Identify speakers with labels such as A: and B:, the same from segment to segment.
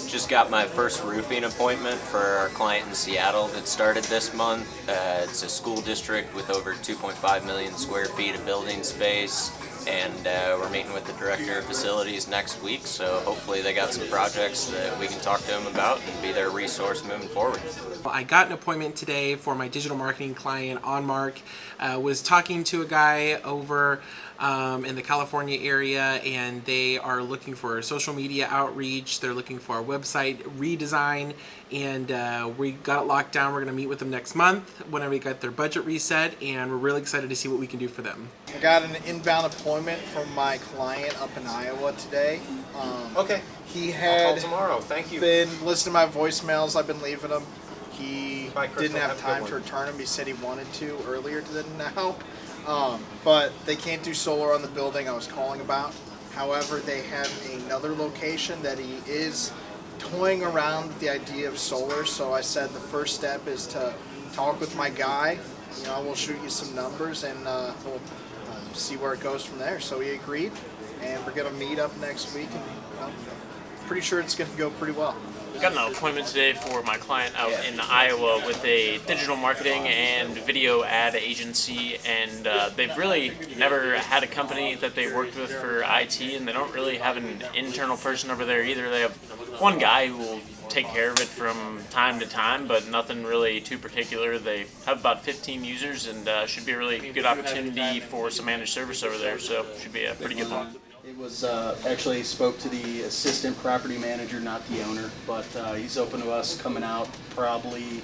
A: just got my first roofing appointment for our client in Seattle that started this month. It's a school district with over 2.5 million square feet of building space, and we're meeting with the director of facilities next week, so hopefully they got some projects that we can talk to them about and be their resource moving forward.
B: I got an appointment today for my digital marketing client, OnMark. Was talking to a guy over in the California area, and they are looking for social media outreach. They're looking for a website redesign, and we got it locked down. We're going to meet with them next month whenever we got their budget reset, and we're really excited to see what we can do for them.
C: I got an inbound appointment from my client up in Iowa today.
A: Okay.
C: He
A: I'll
C: had
A: call tomorrow. Thank you.
C: been listening to my voicemails. I've been leaving him. He
A: Bye, Crystal.
C: didn't have
A: Have a
C: time
A: good
C: to
A: one.
C: return him. He said he wanted to earlier than now. But they can't do solar on the building I was calling about. However, they have another location that he is toying around with the idea of solar. So I said the first step is to talk with my guy. You know, we'll shoot you some numbers, and we'll see where it goes from there. So he agreed, and we're going to meet up next week, and pretty sure it's going to go pretty well.
D: Got an appointment today for my client out in Iowa with a digital marketing and video ad agency, and they've really never had a company that they worked with for IT, and they don't really have an internal person over there either. They have one guy who will take care of it from time to time, but nothing really too particular. They have about 15 users, and should be a really good opportunity for some managed service over there, so should be a pretty good one.
E: It was actually spoke to the assistant property manager, not the owner, but he's open to us coming out. Probably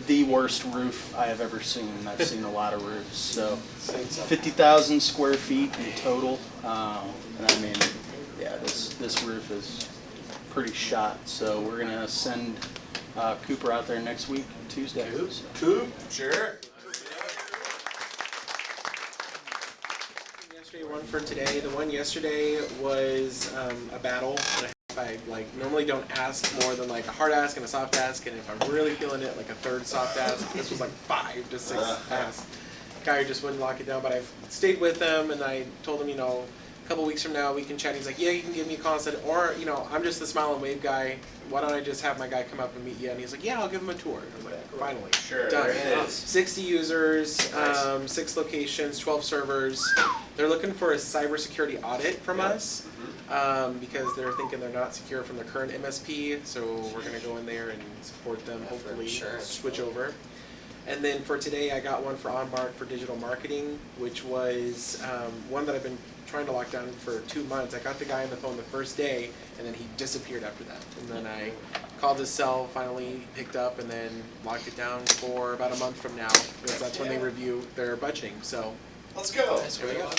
E: the worst roof I have ever seen. I've seen a lot of roofs. So 50,000 square feet in total. And I mean, yeah, this roof is pretty shot. So we're gonna send Cooper out there next week, Tuesday.
A: Coop? Sure.
B: One for today. The one yesterday was a battle. I normally don't ask more than like a hard ask and a soft ask, and if I'm really feeling it, like a third soft ask. This was like 5 to 6 asks. Guy just wouldn't lock it down, but I've stayed with him, and I told him, a couple weeks from now we can chat. He's like, yeah, you can give me a call. I said, or I'm just the smile and wave guy. Why don't I just have my guy come up and meet you? And he's like, yeah, I'll give him a tour. I was like, finally,
A: Sure.
B: done.
A: There it is.
B: 60 users, 6 locations, 12 servers. They're looking for a cybersecurity audit from us because they're thinking they're not secure from their current MSP. So we're going to go in there and support them. Hopefully, switch over. And then for today, I got one for OnMark for digital marketing, which was one that I've been trying to lock down for 2 months. I got the guy on the phone the first day, and then he disappeared after that. And then I called his cell, finally picked up, and then locked it down for about a month from now, because that's when they review their budgeting. So
F: let's go.
B: Here we go.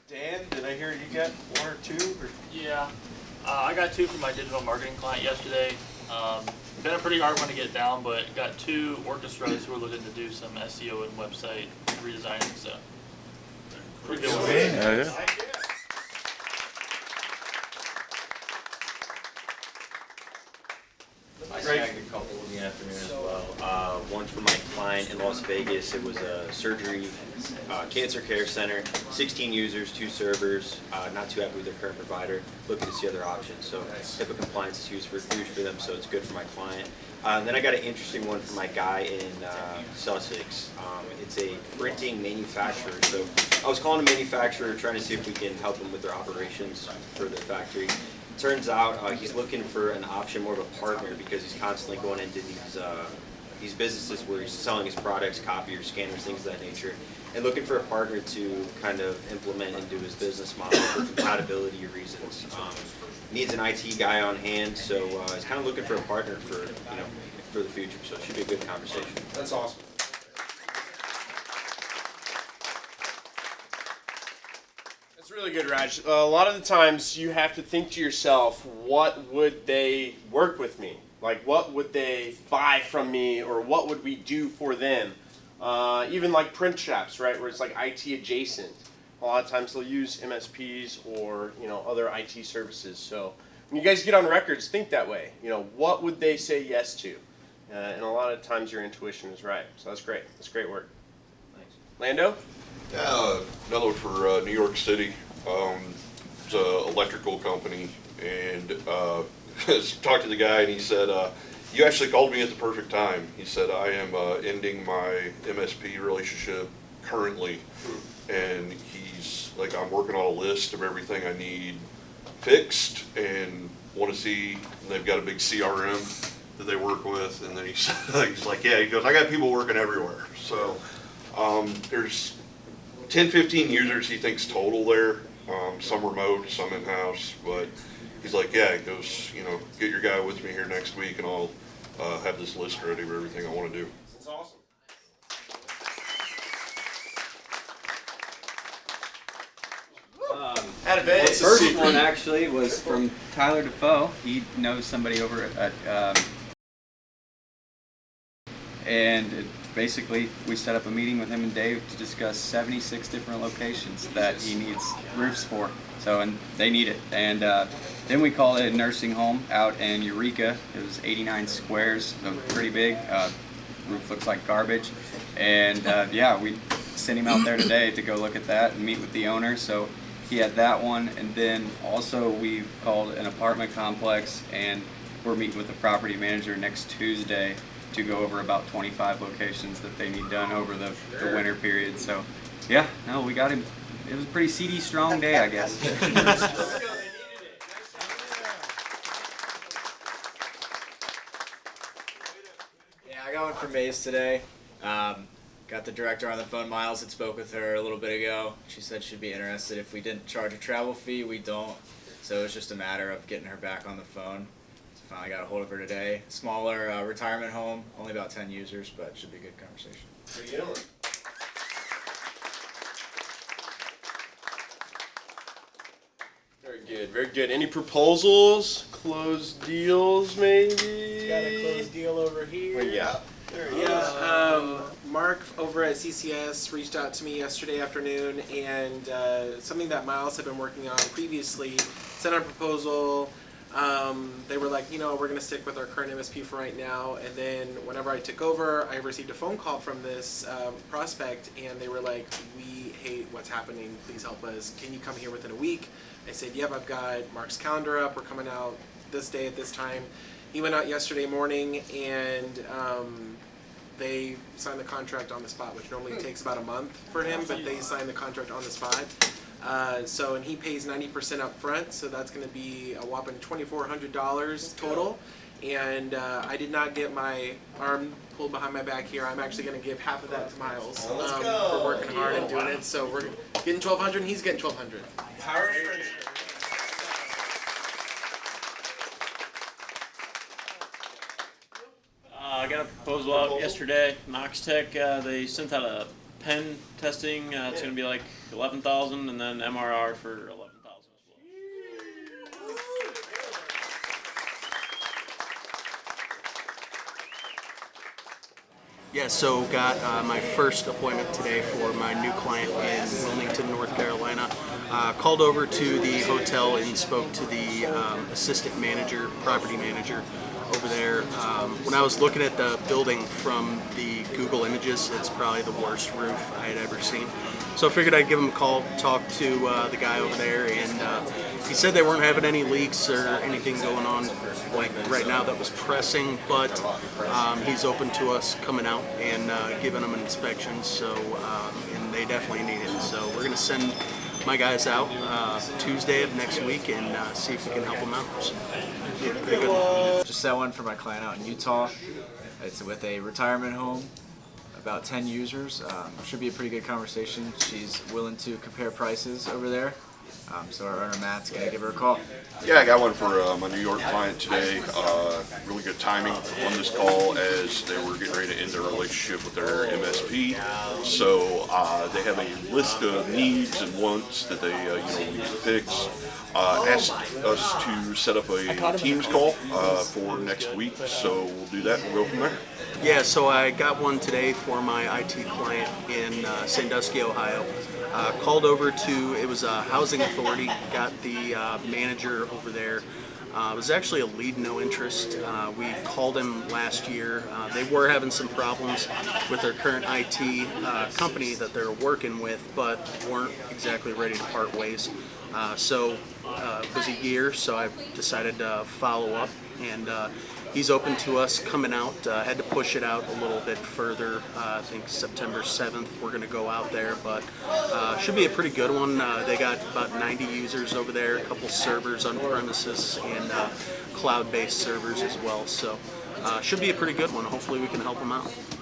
F: Dan, did I hear you got 1 or 2? Or?
G: Yeah, I got 2 from my digital marketing client yesterday. Been a pretty hard one to get down, but got 2 orchestras who are looking to do some SEO and website redesigning, so pretty good one.
F: Yeah.
A: I snagged a couple in the afternoon as well. One for my client in Las Vegas. It was a surgery cancer care center, 16 users, 2 servers, not too happy with their current provider, looking to see other options. So HIPAA compliance is huge for them, so it's good for my client. And then I got an interesting one for my guy in Sussex. It's a printing manufacturer. So I was calling a manufacturer trying to see if we can help them with their operations for their factory. Turns out he's looking for an option, more of a partner, because he's constantly going into these businesses where he's selling his products, copiers, scanners, things of that nature, and looking for a partner to kind of implement into his business model for compatibility reasons. Needs an IT guy on hand, so he's kind of looking for a partner for for the future. So it should be a good conversation.
F: That's awesome. That's really good, Raj. A lot of the times you have to think to yourself, what would they work with me? Like, what would they buy from me, or what would we do for them? Even like print shops, right, where it's like IT adjacent. A lot of times they'll use MSPs or other IT services. So when you guys get on records, think that way. What would they say yes to? And a lot of times your intuition is right. So that's great. That's great work.
A: Thanks.
F: Lando?
H: Yeah, another one for New York City. It's an electrical company, and talked to the guy, and he said, you actually called me at the perfect time. He said, I am ending my MSP relationship currently, and he's like, I'm working on a list of everything I need fixed and want to see, and they've got a big CRM that they work with, and then he's like, yeah, he goes, I got people working everywhere. So there's 10, 15 users he thinks total there, some remote, some in-house, but he's like, yeah, he goes, you know, get your guy with me here next week, and I'll have this list ready of everything I want to do.
F: That's awesome.
I: The first one actually was from Tyler Defoe. He knows somebody over at, and basically we set up a meeting with him and Dave to discuss 76 different locations that he needs roofs for. So, and they need it. And then we called it a nursing home out in Eureka. It was 89 squares, so pretty big. Roof looks like garbage. And yeah, we sent him out there today to go look at that and meet with the owner. So he had that one. And then also we called an apartment complex, and we're meeting with the property manager next Tuesday to go over about 25 locations that they need done over the winter period. So yeah, no, we got him. It was a pretty CD strong day, I guess.
J: Yeah, I got one from Maze today. Got the director on the phone, Miles, had spoke with her a little bit ago. She said she'd be interested if we didn't charge a travel fee. We don't. So it's just a matter of getting her back on the phone. So finally got a hold of her today. Smaller retirement home, only about 10 users, but should be a good conversation.
F: Pretty good one. Very good, very good. Any proposals? Closed deals, maybe?
B: Got a closed deal over here.
F: What you got?
B: Yeah, Mark over at CCS reached out to me yesterday afternoon, and something that Miles had been working on previously, sent out a proposal. They were like, you know, we're going to stick with our current MSP for right now. And then whenever I took over, I received a phone call from this prospect, and they were like, we hate what's happening. Please help us. Can you come here within a week? I said, yep, I've got Mark's calendar up. We're coming out this day at this time. He went out yesterday morning, and they signed the contract on the spot, which normally takes about a month for him, but they signed the contract on the spot. And he pays 90% up front, so that's going to be a whopping $2,400 total. And I did not get my arm pulled behind my back here. I'm actually going to give half of that to Miles for working hard and doing it. So we're getting $1,200, and he's getting $1,200.
F: Power friendship.
D: I got a proposal out yesterday. Knox Tech, they sent out a pen testing. It's going to be like $11,000, and then MRR for $11,000 as well.
E: Yeah, so got my first appointment today for my new client in Wilmington, North Carolina. Called over to the hotel and spoke to the assistant manager, property manager over there. When I was looking at the building from the Google images, it's probably the worst roof I had ever seen. So I figured I'd give him a call, talk to the guy over there, and he said they weren't having any leaks or anything going on like right now that was pressing, but he's open to us coming out and giving them an inspection, so and they definitely need it. So we're going to send my guys out Tuesday of next week and see if we can help them out. So, yeah, pretty good.
J: Just that one for my client out in Utah. It's with a retirement home, about 10 users. Should be a pretty good conversation. She's willing to compare prices over there. So our owner Matt's gonna give her a call.
H: Yeah, I got one for my New York client today. Really good timing on this call as they were getting ready to end their relationship with their MSP. So they have a list of needs and wants that they need to fix. Asked us to set up a Teams call for next week, so we'll do that and we'll go from there.
E: Yeah, so I got one today for my IT client in Sandusky, Ohio. Called over to, it was a housing authority, got the manager over there. It was actually a lead no interest. We called him last year. They were having some problems with their current IT company that they're working with, but weren't exactly ready to part ways. So it was a year, so I decided to follow up, and he's open to us coming out. Had to push it out a little bit further. I think September 7th we're going to go out there, but should be a pretty good one. They got about 90 users over there, a couple servers on premises, and cloud-based servers as well. So should be a pretty good one. Hopefully we can help them out.